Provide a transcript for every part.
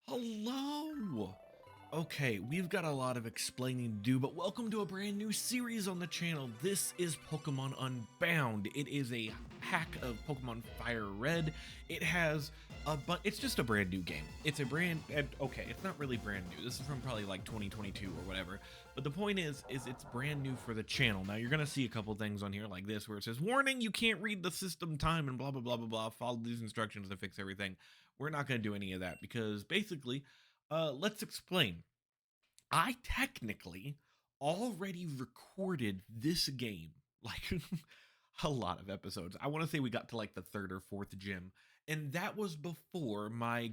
Hello! Okay, we've got a lot of explaining to do, but welcome to a brand new series on the channel. This is Pokemon Unbound. It is a hack of Pokemon Fire Red. It has it's just a brand new game. It's a okay, it's not really brand new. This is from probably like 2022 or whatever. But the point is it's brand new for the channel. Now you're gonna see a couple things on here like this where it says, warning, you can't read the system time and blah, blah, blah, blah, blah. Follow these instructions to fix everything. We're not gonna do any of that because basically, let's explain. I technically already recorded this game, like a lot of episodes. I want to say we got to like the third or fourth gym, and that was before my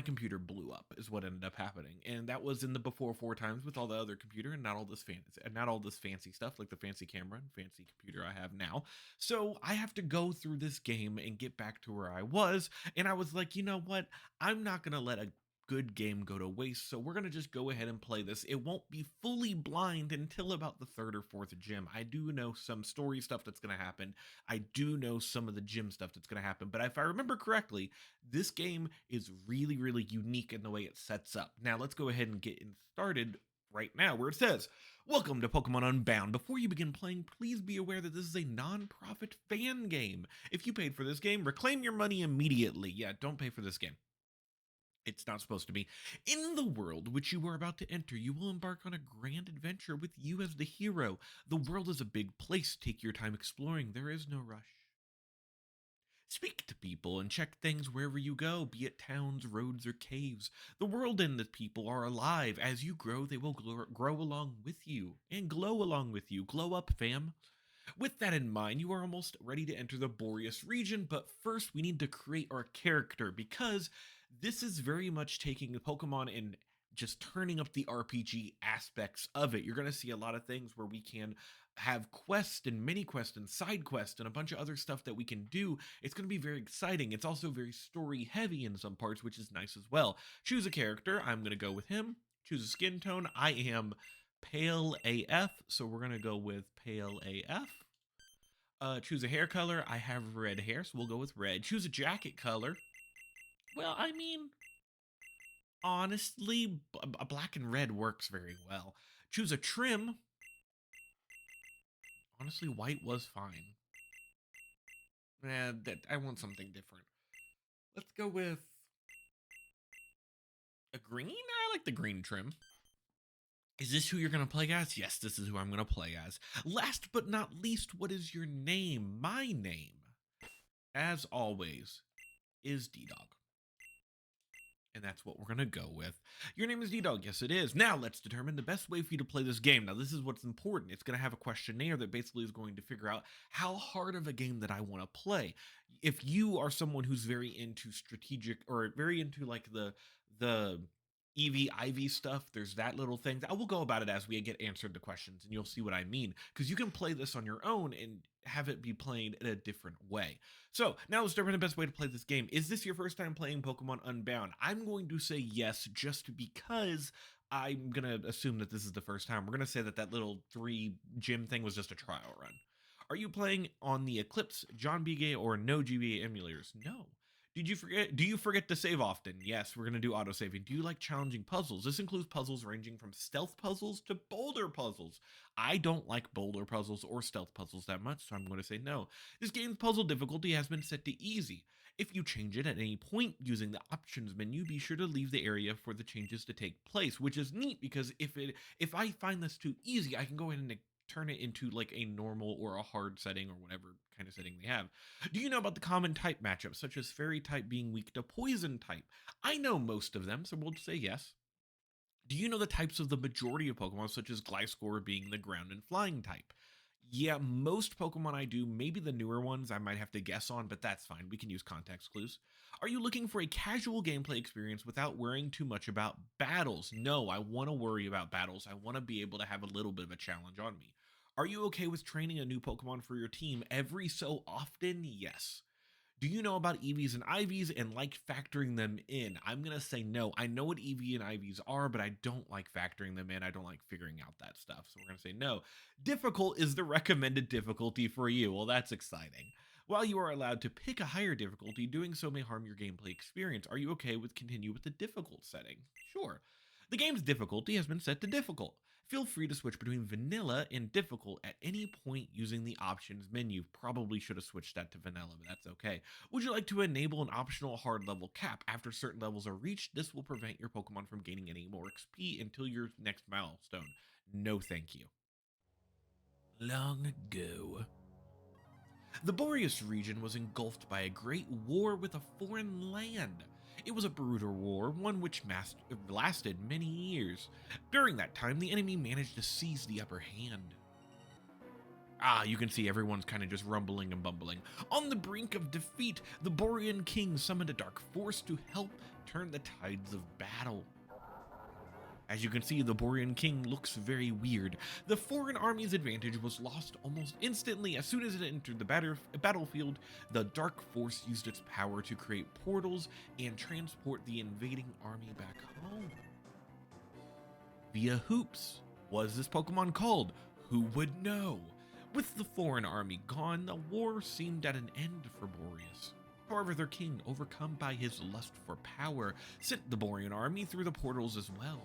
computer blew up is what ended up happening. And that was in the before four times with all the other computer and not all this fancy stuff like the fancy camera and fancy computer I have now. So I have to go through this game and get back to where I was. And I was like, you know what? I'm not gonna let a good game go to waste, so we're going to just go ahead and play this. It won't be fully blind until about the third or fourth gym. I do know some story stuff that's going to happen. I do know some of the gym stuff that's going to happen, but if I remember correctly, this game is really, really unique in the way it sets up. Now let's go ahead and get started right now where it says, welcome to Pokemon Unbound. Before you begin playing, please be aware that this is a non-profit fan game. If you paid for this game, reclaim your money immediately. Yeah, don't pay for this game. It's not supposed to be. In the world which you are about to enter, you will embark on a grand adventure with you as the hero. The world is a big place. Take your time exploring. There is no rush. Speak to people and check things wherever you go, be it towns, roads, or caves. The world and the people are alive. As you grow, they will grow along with you and glow along with you. Glow up, fam. With that in mind, you are almost ready to enter the Borrius region, but first we need to create our character because this is very much taking the Pokemon and just turning up the RPG aspects of it. You're going to see a lot of things where we can have quests and mini quests and side quests and a bunch of other stuff that we can do. It's going to be very exciting. It's also very story heavy in some parts, which is nice as well. Choose a character. I'm going to go with him. Choose a skin tone. I am pale AF, so we're going to go with pale AF. Choose a hair color. I have red hair, so we'll go with red. Choose a jacket color. Well, I mean, honestly, black and red works very well. Choose a trim. Honestly, white was fine. I want something different. Let's go with a green. I like the green trim. Is this who you're going to play as? Yes, this is who I'm going to play as. Last but not least, what is your name? My name, as always, is Ddog. And that's what we're going to go with. Your name is Ddog. Yes, it is. Now, let's determine the best way for you to play this game. Now, this is what's important. It's going to have a questionnaire that basically is going to figure out how hard of a game that I want to play. If you are someone who's very into strategic or very into like the EV IV stuff, there's that little thing. I will go about it as we get answered the questions and you'll see what I mean. Because you can play this on your own and have it be played in a different way. So now let's determine the best way to play this game. Is this your first time playing Pokemon Unbound? I'm going to say yes, just because I'm going to assume that this is the first time. We're going to say that that little 3 gym thing was just a trial run. Are you playing on the Eclipse, John BGA, or no GBA emulators? No. Do you forget to save often? Yes, we're going to do autosaving. Do you like challenging puzzles? This includes puzzles ranging from stealth puzzles to boulder puzzles. I don't like boulder puzzles or stealth puzzles that much, so I'm going to say no. This game's puzzle difficulty has been set to easy. If you change it at any point using the options menu, be sure to leave the area for the changes to take place, which is neat because if I find this too easy, I can go ahead and turn it into like a normal or a hard setting or whatever kind of setting they have. Do you know about the common type matchups, such as fairy type being weak to poison type? I know most of them, so we'll say yes. Do you know the types of the majority of Pokemon, such as Gliscor being the ground and flying type? Yeah, most Pokemon I do, maybe the newer ones I might have to guess on, but that's fine. We can use context clues. Are you looking for a casual gameplay experience without worrying too much about battles? No, I want to worry about battles. I want to be able to have a little bit of a challenge on me. Are you okay with training a new Pokemon for your team every so often? Yes. Do you know about EVs and IVs and like factoring them in? I'm going to say no. I know what EV and IVs are, but I don't like factoring them in. I don't like figuring out that stuff. So we're going to say no. Difficult is the recommended difficulty for you. Well, that's exciting. While you are allowed to pick a higher difficulty, doing so may harm your gameplay experience. Are you okay with continue with the difficult setting? Sure. The game's difficulty has been set to difficult. Feel free to switch between vanilla and difficult at any point using the options menu. Probably should have switched that to vanilla, but that's okay. Would you like to enable an optional hard level cap? After certain levels are reached, this will prevent your Pokemon from gaining any more XP until your next milestone. No thank you. Long ago, the Borrius region was engulfed by a great war with a foreign land. It was a brutal war, one which lasted many years. During that time, the enemy managed to seize the upper hand. You can see everyone's kind of just rumbling and bumbling. On the brink of defeat, the Borrian king summoned a dark force to help turn the tides of battle. As you can see, the Borrian king looks very weird. The foreign army's advantage was lost almost instantly. As soon as it entered the battlefield, the dark force used its power to create portals and transport the invading army back home. Via hoops. What is this Pokemon called? Who would know? With the foreign army gone, the war seemed at an end for Borrius. However, their king, overcome by his lust for power, sent the Borrian army through the portals as well.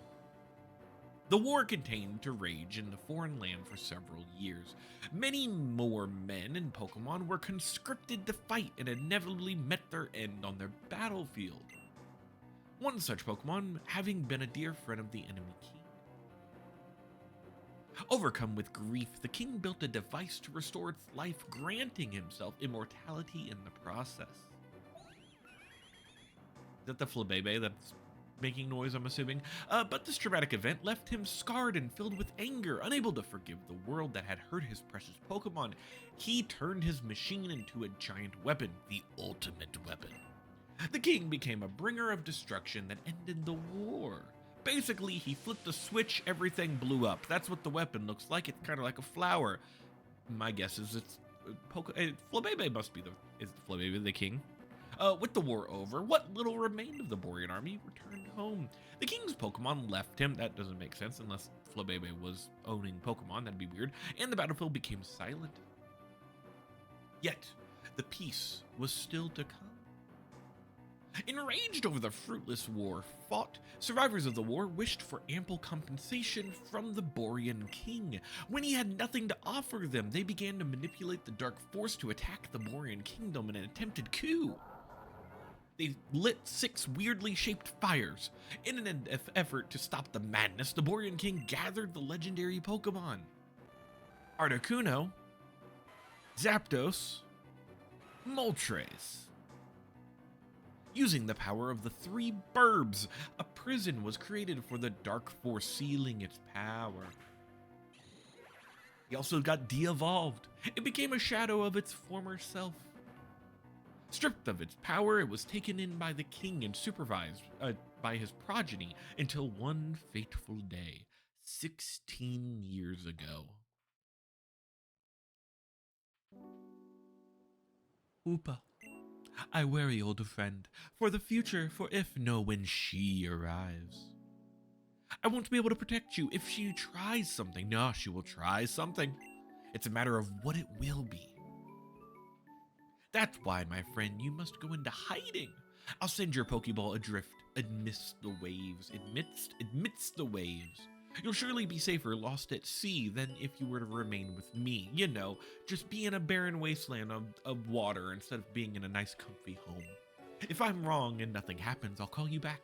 The war continued to rage in the foreign land for several years. Many more men and Pokemon were conscripted to fight and inevitably met their end on their battlefield. One such Pokemon having been a dear friend of the enemy king. Overcome with grief, the king built a device to restore its life, granting himself immortality in the process. Is that the Flabébé that's making noise, I'm assuming? But this traumatic event left him scarred and filled with anger. Unable to forgive the world that had hurt his precious Pokemon, he turned his machine into a giant weapon, the ultimate weapon. The king became a bringer of destruction that ended the war. Basically, he flipped a switch, everything blew up. That's what the weapon looks like. It's kind of like a flower. My guess is it's Flabébé must be is Flabébé the king? With the war over, what little remained of the Borrian army returned home. The king's Pokemon left him. That doesn't make sense unless Flabébé was owning Pokemon. That'd be weird. And the battlefield became silent. Yet, the peace was still to come. Enraged over the fruitless war fought, survivors of the war wished for ample compensation from the Borrian king. When he had nothing to offer them, they began to manipulate the dark force to attack the Borrian kingdom in an attempted coup. They lit 6 weirdly shaped fires. In an effort to stop the madness, the Borrian king gathered the legendary Pokemon Articuno, Zapdos, Moltres. Using the power of the 3 Burbs, a prison was created for the dark force, sealing its power. He also got de-evolved. It became a shadow of its former self. Stripped of its power, it was taken in by the king and supervised by his progeny until one fateful day, 16 years ago. Oopa, I worry, old friend, for the future, for if know when she arrives. I won't be able to protect you if she tries something. No, she will try something. It's a matter of what it will be. That's why, my friend, you must go into hiding. I'll send your Pokeball adrift amidst the waves. Amidst the waves. You'll surely be safer lost at sea than if you were to remain with me. You know, just be in a barren wasteland of water instead of being in a nice comfy home. If I'm wrong and nothing happens, I'll call you back.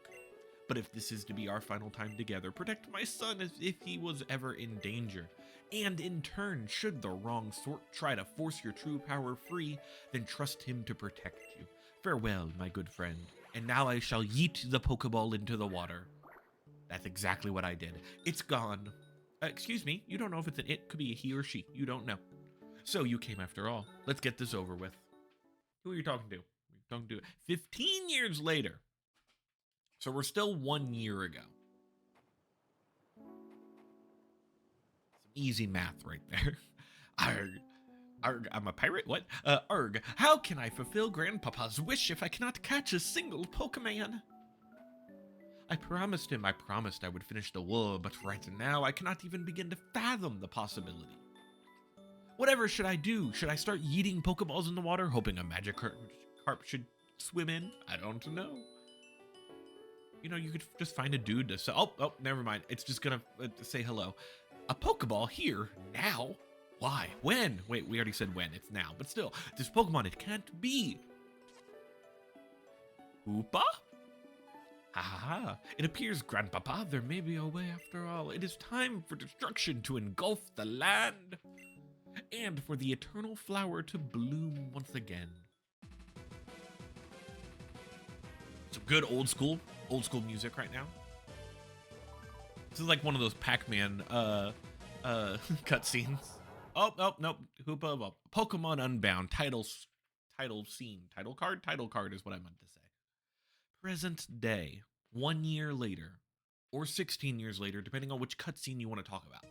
But if this is to be our final time together, protect my son as if he was ever in danger. And in turn, should the wrong sort try to force your true power free, then trust him to protect you. Farewell, my good friend. And now I shall yeet the Pokeball into the water. That's exactly what I did. It's gone. Excuse me, you don't know if it's an it, could be a he or she. You don't know. So you came after all. Let's get this over with. Who are you talking to? You're talking to 15 years later. So we're still 1 year ago. Some easy math right there. Arg. Arg, I'm a pirate? What? Arg, how can I fulfill Grandpapa's wish if I cannot catch a single Pokemon? I promised him I would finish the war, but right now I cannot even begin to fathom the possibility. Whatever should I do? Should I start yeeting Pokeballs in the water, hoping a Magikarp should swim in? I don't know. You know, you could just find a dude to say, oh, never mind. It's just gonna say hello. A Pokeball here, now? Why? When? Wait, we already said when. It's now. But still, this Pokemon, it can't be. Hoopa? Ha ha ha. It appears, Grandpapa, there may be a way after all. It is time for destruction to engulf the land, and for the eternal flower to bloom once again. Some good old school music right now. This is like one of those Pac-Man cutscenes. Oh, nope. Hoopa, Pokemon Unbound, title card is what I meant to say. Present day, 1 year later, or 16 years later, depending on which cutscene you want to talk about.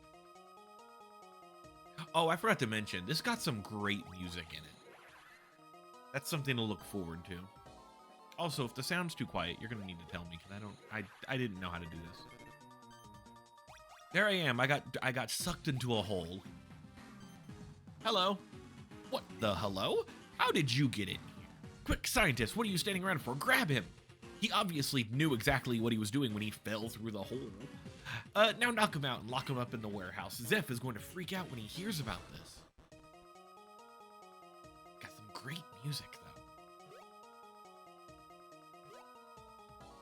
Oh, I forgot to mention, this got some great music in it. That's something to look forward to. Also, if the sound's too quiet, you're gonna need to tell me, because I didn't know how to do this. There I am. I got sucked into a hole. Hello. What the hello? How did you get in here? Quick, scientist, what are you standing around for? Grab him. He obviously knew exactly what he was doing when he fell through the hole. Now knock him out and lock him up in the warehouse. Zeph is going to freak out when he hears about this. Got some great music, though.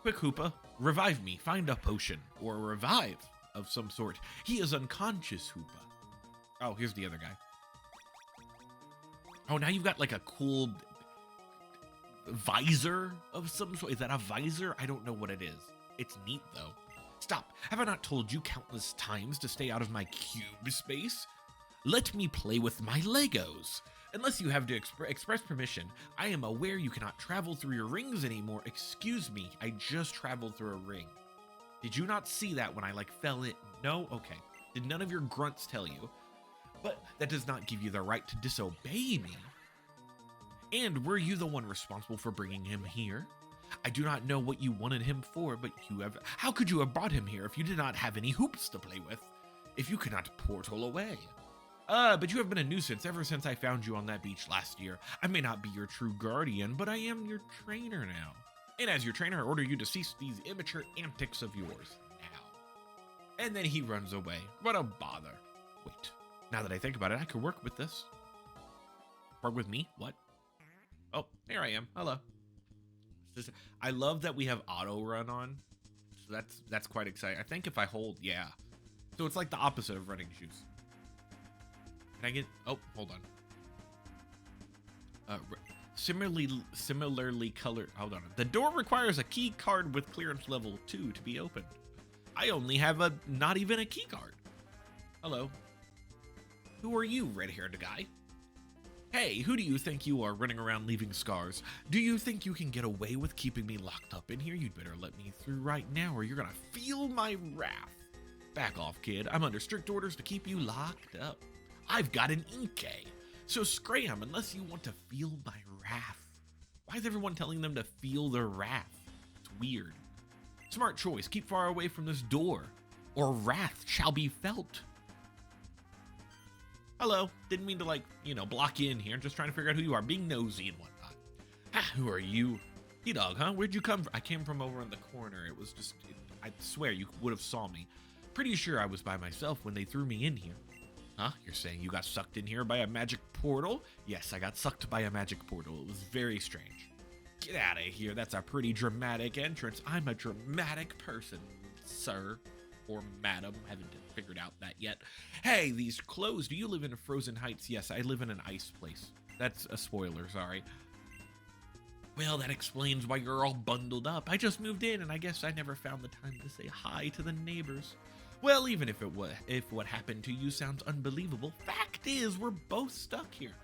Quick, Hoopa, revive me. Find a potion, or a revive of some sort. He is unconscious, Hoopa. Oh, here's the other guy. Oh, now you've got like a cool visor of some sort. Is that a visor? I don't know what it is. It's neat, though. Stop. Have I not told you countless times to stay out of my cube space? Let me play with my Legos. Unless you have to express permission, I am aware you cannot travel through your rings anymore. Excuse me, I just traveled through a ring. Did you not see that when I, fell in? No? Okay. Did none of your grunts tell you? But that does not give you the right to disobey me. And were you the one responsible for bringing him here? I do not know what you wanted him for, but how could you have brought him here if you did not have any hoops to play with? If you could not portal away? But you have been a nuisance ever since I found you on that beach last year. I may not be your true guardian, but I am your trainer now. And as your trainer, I order you to cease these immature antics of yours now. And then he runs away. What a bother. Wait, now that I think about it, I could work with this. Work with me? What? Oh, there I am. Hello. I love that we have auto run on. So that's quite exciting. I think if I hold, yeah. So it's like the opposite of running shoes. Can I get, oh, hold on. Similarly colored, hold on. The door requires a key card with clearance level 2 to be opened. I only have not even a key card. Hello. Who are you, red-haired guy? Hey, who do you think you are running around leaving scars? Do you think you can get away with keeping me locked up in here? You'd better let me through right now or you're gonna feel my wrath. Back off, kid. I'm under strict orders to keep you locked up. I've got an Inkay, so scram unless you want to feel my wrath. Why is everyone telling them to feel their wrath? It's weird. Smart choice. Keep far away from this door, or wrath shall be felt. Hello. Didn't mean to, block you in here. Just trying to figure out who you are. Being nosy and whatnot. Ah, who are you? Ddog, huh? Where'd you come from? I came from over in the corner. It was just, I swear you would have saw me. Pretty sure I was by myself when they threw me in here. Huh? You're saying you got sucked in here by a magic portal? Yes, I got sucked by a magic portal. It was very strange. Get out of here. That's a pretty dramatic entrance. I'm a dramatic person, sir. Or madam. Haven't figured out that yet. Hey, these clothes. Do you live in Frozen Heights? Yes, I live in an ice place. That's a spoiler, sorry. Well, that explains why you're all bundled up. I just moved in, and I guess I never found the time to say hi to the neighbors. Well, even if what happened to you sounds unbelievable, fact is we're both stuck here.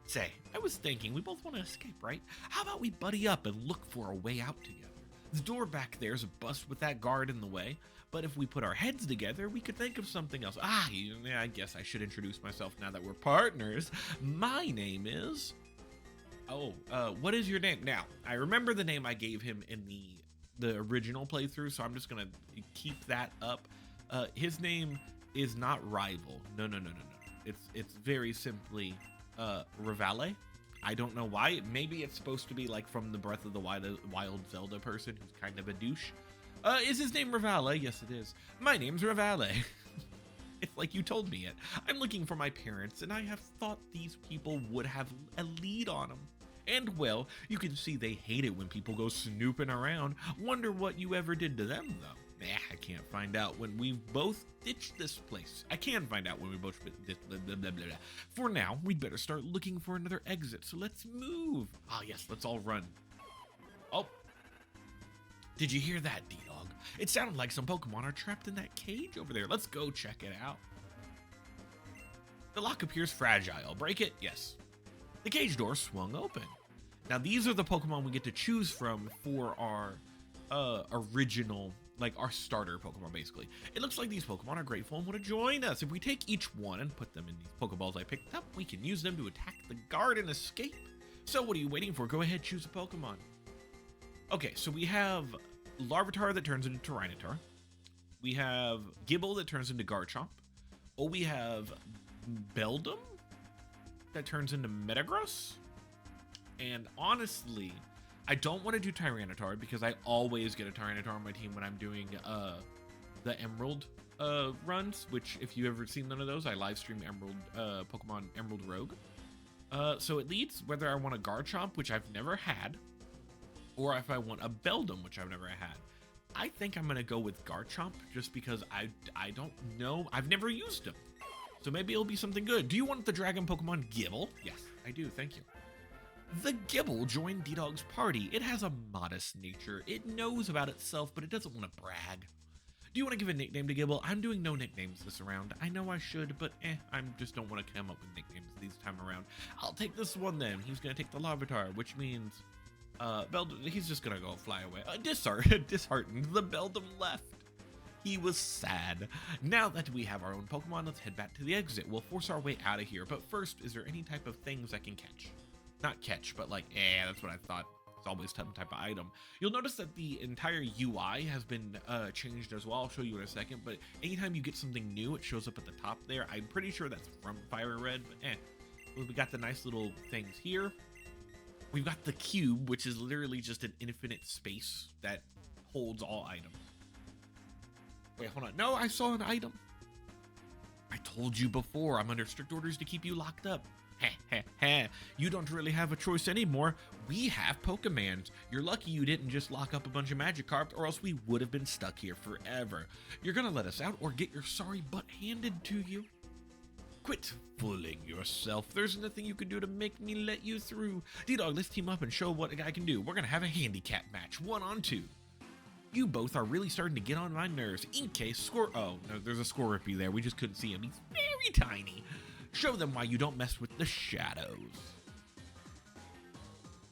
Say, I was thinking we both want to escape, right? How about we buddy up and look for a way out together? The door back there's a bust with that guard in the way, but if we put our heads together, we could think of something else. Yeah, I guess I should introduce myself now that we're partners. My name is... what is your name? Now, I remember the name I gave him in the original playthrough, so I'm just gonna keep that up. His name is not Rival. No. It's very simply Revale. I don't know why. Maybe it's supposed to be like from the Breath of the Wild Zelda person who's kind of a douche. Is his name Revale? Yes, it is. My name's Revale. It's like you told me it. I'm looking for my parents, and I have thought these people would have a lead on them. And well, you can see they hate it when people go snooping around. Wonder what you ever did to them, though. I can't find out when we both ditched this place. I can find out when we both blah, blah, blah, blah. For now, we'd better start looking for another exit, so let's move. Ah, yes, let's all run. Oh. Did you hear that, Ddog? It sounded like some Pokemon are trapped in that cage over there. Let's go check it out. The lock appears fragile. Break it? Yes. The cage door swung open. Now, these are the Pokemon we get to choose from for our original, like our starter Pokemon, basically. It looks like these Pokemon are grateful and want to join us. If we take each one and put them in these Pokeballs I picked up, we can use them to attack the guard and escape. So what are you waiting for? Go ahead, choose a Pokemon. Okay, so we have Larvitar that turns into Tyranitar. We have Gible that turns into Garchomp. Oh, we have Beldum that turns into Metagross. And honestly, I don't want to do Tyranitar because I always get a Tyranitar on my team when I'm doing the Emerald runs, which if you ever seen none of those, I live stream Emerald Pokemon Emerald Rogue. So it leads whether I want a Garchomp, which I've never had, or if I want a Beldum, which I've never had. I think I'm gonna go with Garchomp just because I don't know. I've never used him. So maybe it'll be something good. Do you want the dragon Pokemon Gible? Yes, I do, thank you. The Gible joined Ddog's party. It has a modest nature. It knows about itself, but it doesn't want to brag. Do you want to give a nickname to Gible? I'm doing no nicknames this round. I know I should, but I just don't want to come up with nicknames this time around. I'll take this one then. He's going to take the Larvitar, which means Beldum, he's just going to go fly away. Disheartened, the Beldum left. He was sad. Now that we have our own Pokemon, let's head back to the exit. We'll force our way out of here. But first, is there any type of things I can catch? Not catch, but like, that's what I thought. It's always some type of item. You'll notice that the entire UI has been changed as well. I'll show you in a second, but anytime you get something new, it shows up at the top there. I'm pretty sure that's from Fire Red, but we got the nice little things here. We've got the cube, which is literally just an infinite space that holds all items. Wait, hold on. No, I saw an item. I told you before, I'm under strict orders to keep you locked up. You don't really have a choice anymore. We have Pokemans. You're lucky you didn't just lock up a bunch of Magikarp, or else we would have been stuck here forever. You're gonna let us out or get your sorry butt handed to you. Quit fooling yourself. There's nothing you can do to make me let you through. Ddog, let's team up and show what a guy can do. We're gonna have a handicap match, 1-on-2. You both are really starting to get on my nerves. In case oh, no, there's a Scorpy there. We just couldn't see him. He's very tiny. Show them why you don't mess with the shadows.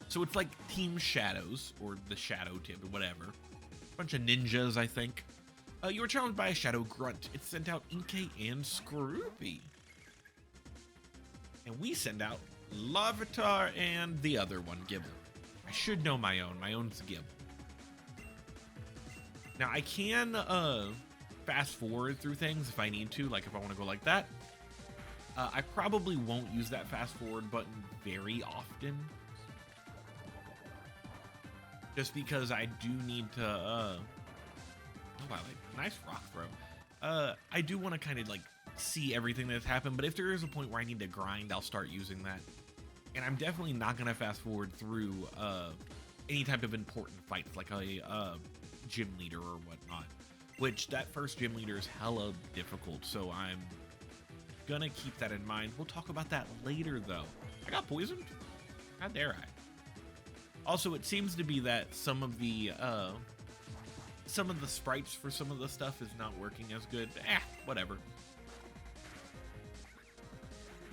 So it's like Team Shadows, or the Shadow Tip, or whatever. Bunch of ninjas, I think. You were challenged by a Shadow Grunt. It sent out Inkay and Scroopy. And we send out Larvitar and the other one, Gible. I should know my own. My own's Gible. Now, I can fast forward through things if I need to, like if I want to go like that. I probably won't use that fast forward button very often. Just because I do need to, oh, I like, nice rock throw. I do want to kind of like see everything that's happened, but if there is a point where I need to grind, I'll start using that. And I'm definitely not going to fast forward through any type of important fights, like a gym leader or whatnot. Which, that first gym leader is hella difficult, so I'm gonna keep that in mind. We'll talk about that later, though. I got poisoned? How dare I? Also, it seems to be that some of the sprites for some of the stuff is not working as good. Whatever.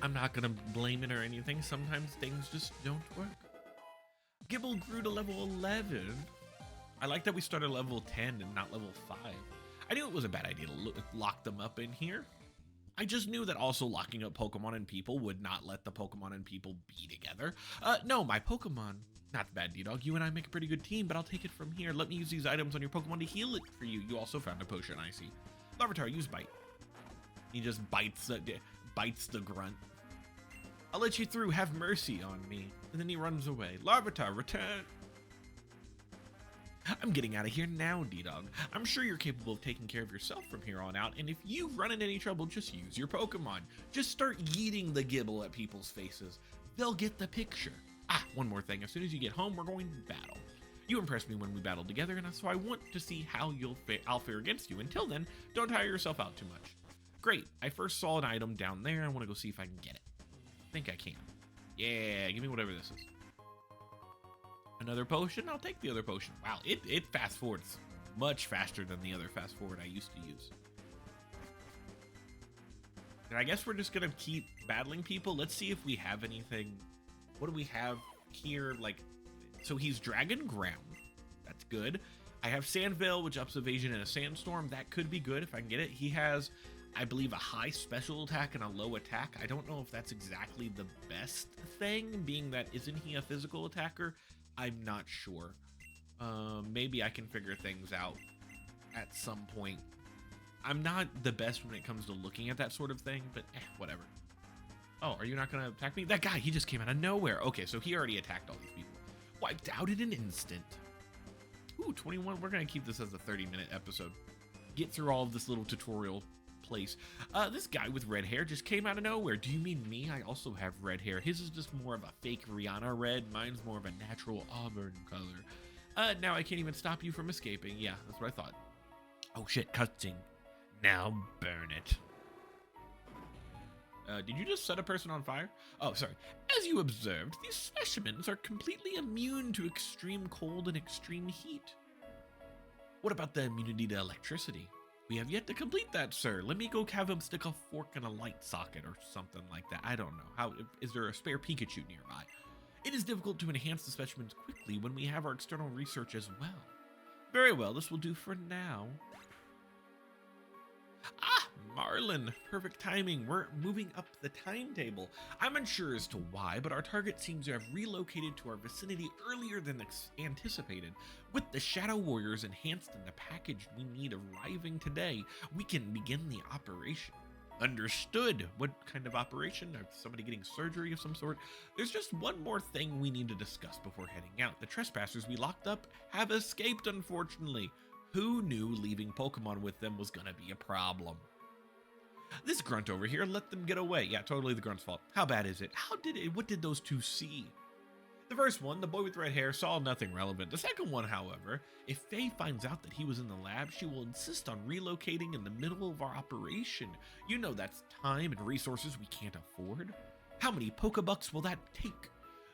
I'm not gonna blame it or anything. Sometimes things just don't work. Gible grew to level 11. I like that we started level 10 and not level 5. I knew it was a bad idea to lock them up in here. I just knew that also locking up Pokemon and people would not let the Pokemon and people be together. No, my Pokemon, not bad, Ddog. You and I make a pretty good team, but I'll take it from here. Let me use these items on your Pokemon to heal it for you. You also found a potion, I see. Larvitar, use Bite. He just bites bites the grunt. I'll let you through, have mercy on me. And then he runs away. Larvitar, return. I'm getting out of here now, Ddog. I'm sure you're capable of taking care of yourself from here on out, and if you run into any trouble, just use your Pokemon. Just start yeeting the Gibble at people's faces. They'll get the picture. Ah, one more thing. As soon as you get home, we're going to battle. You impressed me when we battled together, and so I want to see how I'll fare against you. Until then, don't tire yourself out too much. Great. I first saw an item down there. I want to go see if I can get it. I think I can. Yeah, give me whatever this is. Another potion? I'll take the other potion. Wow, it fast forwards much faster than the other fast forward I used to use. And I guess we're just gonna keep battling people. Let's see if we have anything. What do we have here? Like, so he's Dragon Ground. That's good. I have Sandveil, which ups evasion in a sandstorm. That could be good if I can get it. He has, I believe, a high special attack and a low attack. I don't know if that's exactly the best thing, being that isn't he a physical attacker? I'm not sure. Maybe I can figure things out at some point. I'm not the best when it comes to looking at that sort of thing, but whatever. Oh, are you not gonna attack me? That guy, he just came out of nowhere. Okay, so he already attacked all these people. Wiped out in an instant. Ooh, 21. We're gonna keep this as a 30-minute episode. Get through all of this little tutorial place. This guy with red hair just came out of nowhere. Do you mean me? I also have red hair. His is just more of a fake Rihanna red. Mine's more of a natural auburn color. Now I can't even stop you from escaping. Yeah, that's what I thought. Oh shit, cutscene. Now burn it. Did you just set a person on fire? Oh, sorry. As you observed, these specimens are completely immune to extreme cold and extreme heat. What about the immunity to electricity? We have yet to complete that, sir. Let me go have him stick a fork in a light socket or something like that. I don't know. How is there a spare Pikachu nearby? It is difficult to enhance the specimens quickly when we have our external research as well. Very well, this will do for now. Ah, Marlin. Perfect timing. We're moving up the timetable. I'm unsure as to why, but our target seems to have relocated to our vicinity earlier than anticipated. With the Shadow Warriors enhanced in the package we need arriving today, we can begin the operation. Understood. What kind of operation? Or somebody getting surgery of some sort? There's just one more thing we need to discuss before heading out. The trespassers we locked up have escaped, unfortunately. Who knew leaving Pokemon with them was gonna be a problem? This grunt over here let them get away. Yeah, totally the grunt's fault. How bad is it? What did those two see? The first one, the boy with red hair, saw nothing relevant. The second one, however, if Faye finds out that he was in the lab, she will insist on relocating in the middle of our operation. You know that's time and resources we can't afford. How many Pokebucks will that take?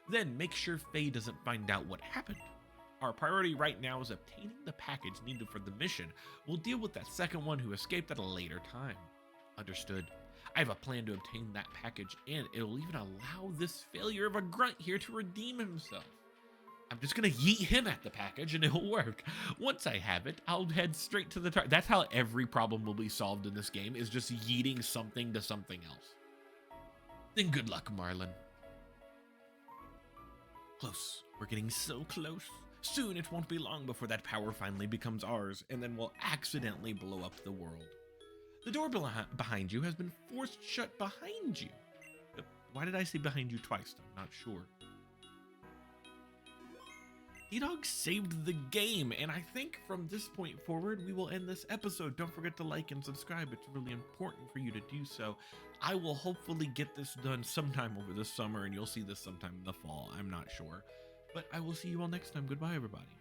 Then make sure Faye doesn't find out what happened. Our priority right now is obtaining the package needed for the mission. We'll deal with that second one who escaped at a later time. Understood. I have a plan to obtain that package, and it'll even allow this failure of a grunt here to redeem himself. I'm just gonna yeet him at the package and it'll work. Once I have it, I'll head straight to the target. That's how every problem will be solved in this game, is just yeeting something to something else. Then good luck, Marlin. Close. We're getting so close. Soon it won't be long before that power finally becomes ours, and then we'll accidentally blow up the world. The door behind you has been forced shut behind you. Why did I say behind you twice? I'm not sure. Ddog saved the game, and I think from this point forward, we will end this episode. Don't forget to like and subscribe. It's really important for you to do so. I will hopefully get this done sometime over the summer, and you'll see this sometime in the fall. I'm not sure. But I will see you all next time. Goodbye, everybody.